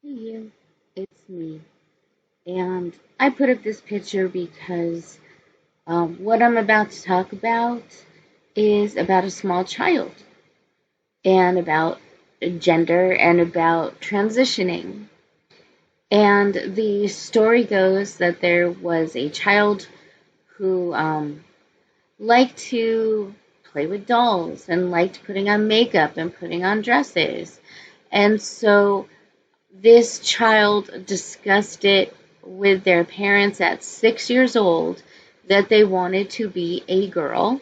Hey you, it's me. And I put up this picture because what I'm about to talk about is about a small child and about gender and about transitioning. And the story goes that there was a child who liked to play with dolls and liked putting on makeup and putting on dresses. And so this child discussed it with their parents at 6 years old that they wanted to be a girl.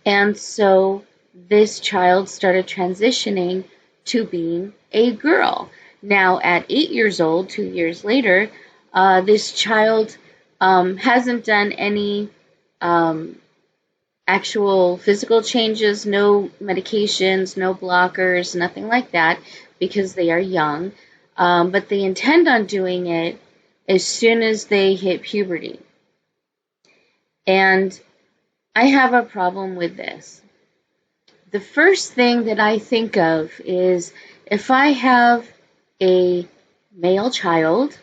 And so this child started transitioning to being a girl. Now, at 8 years old, 2 years later, this child hasn't done any um, actual physical changes, no medications, no blockers, nothing like that, because they are young. But they intend on doing it as soon as they hit puberty. And I have a problem with this. The first thing that I think of is if I have a male child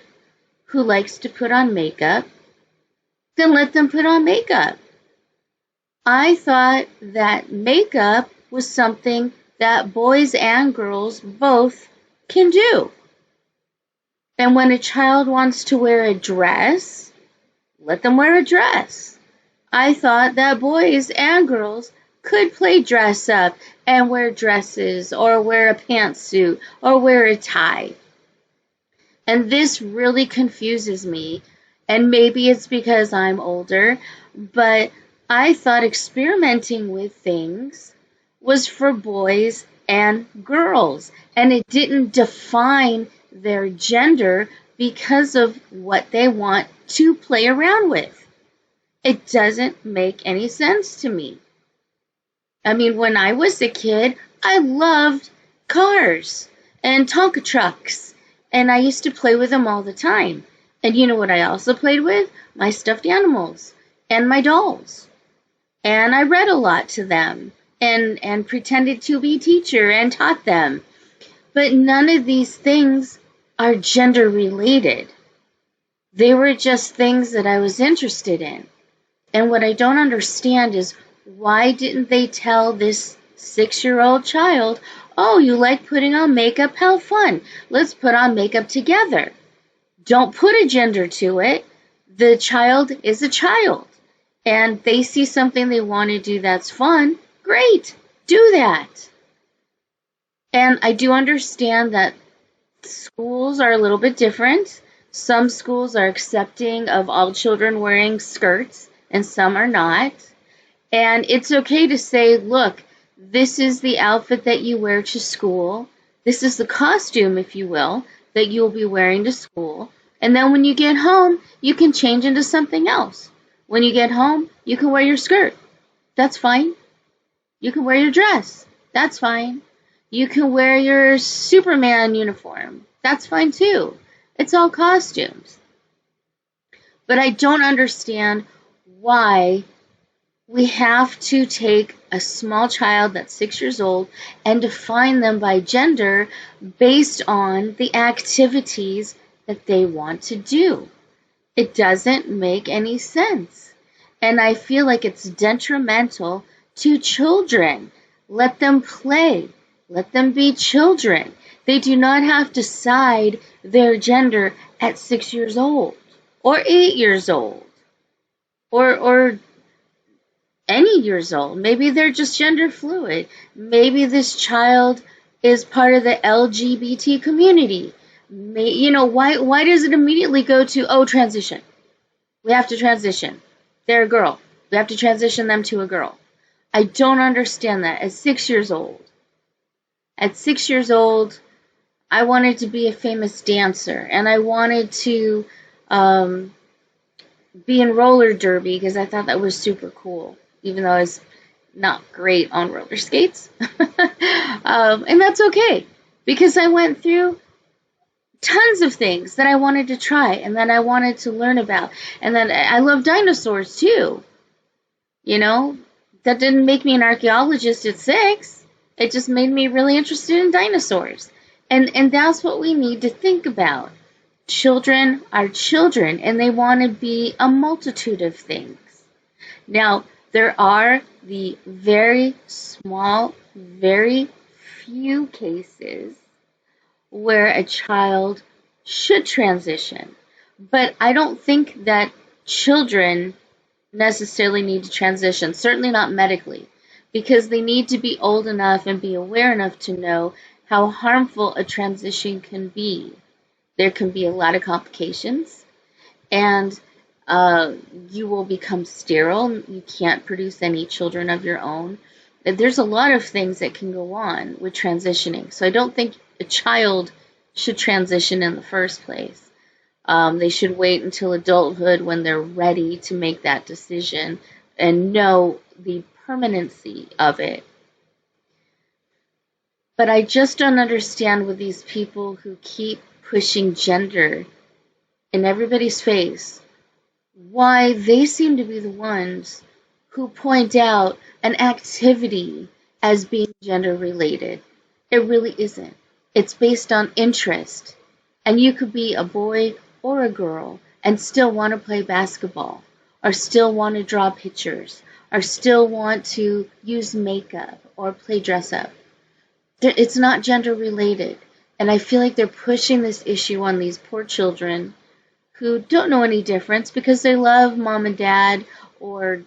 who likes to put on makeup, then let them put on makeup. I thought that makeup was something that boys and girls both can do. And when a child wants to wear a dress, let them wear a dress. I thought that boys and girls could play dress up and wear dresses or wear a pantsuit or wear a tie. And this really confuses me. And maybe it's because I'm older, but I thought experimenting with things was for boys and girls, and it didn't define their gender because of what they want to play around with. It doesn't make any sense to me. I mean, when I was a kid, I loved cars and Tonka trucks, and I used to play with them all the time. And you know what I also played with? My stuffed animals and my dolls. And I read a lot to them and pretended to be a teacher and taught them. But none of these things are gender related. They were just things that I was interested in. And what I don't understand is why didn't they tell this 6-year-old child, oh, you like putting on makeup? How fun. Let's put on makeup together. Don't put a gender to it. The child is a child. And they see something they want to do that's fun. Great. Do that. And I do understand that schools are a little bit different. Some schools are accepting of all children wearing skirts, and some are not. And it's okay to say, look, this is the outfit that you wear to school. This is the costume, if you will, that you'll be wearing to school. And then when you get home, you can change into something else. When you get home, you can wear your skirt. That's fine. You can wear your dress. That's fine. You can wear your Superman uniform. That's fine too. It's all costumes. But I don't understand why we have to take a small child that's 6 years old and define them by gender based on the activities that they want to do. It doesn't make any sense. And I feel like it's detrimental to children. Let them play. Let them be children. They do not have to decide their gender at 6 years old or 8 years old or any years old. Maybe they're just gender fluid. Maybe this child is part of the LGBT community. Why does it immediately go to, oh, transition? We have to transition. They're a girl. We have to transition them to a girl. I don't understand that. At 6 years old. At 6 years old, I wanted to be a famous dancer, and I wanted to be in roller derby because I thought that was super cool, even though I was not great on roller skates. And that's okay, because I went through tons of things that I wanted to try and that I wanted to learn about. And then I love dinosaurs too. That didn't make me an archaeologist at 6. It just made me really interested in dinosaurs. And that's what we need to think about. Children are children, and they want to be a multitude of things. Now, there are the very small, very few cases where a child should transition. But I don't think that children necessarily need to transition, certainly not medically, because they need to be old enough and be aware enough to know how harmful a transition can be. There can be a lot of complications, and you will become sterile. You can't produce any children of your own. There's a lot of things that can go on with transitioning. So I don't think a child should transition in the first place. They should wait until adulthood when they're ready to make that decision and know the permanency of it. But I just don't understand with these people who keep pushing gender in everybody's face why they seem to be the ones who point out an activity as being gender related. It really isn't. It's based on interest. And you could be a boy or a girl and still want to play basketball, or still want to draw pictures, or still want to use makeup or play dress up. It's not gender related. And I feel like they're pushing this issue on these poor children who don't know any difference because they love mom and dad, or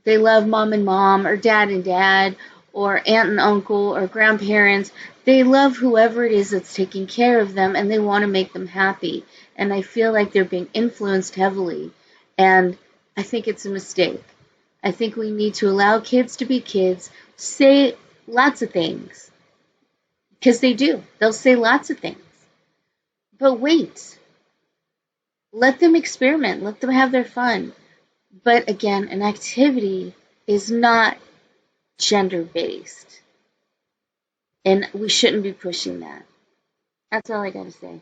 they love mom and mom, or dad and dad, or aunt and uncle, or grandparents. They love whoever it is that's taking care of them, and they want to make them happy. And I feel like they're being influenced heavily, and I think it's a mistake. I think we need to allow kids to be kids, say lots of things, because they do. They'll say lots of things. But wait, let them experiment, let them have their fun. But again, an activity is not gender based, and we shouldn't be pushing that. That's all I got to say.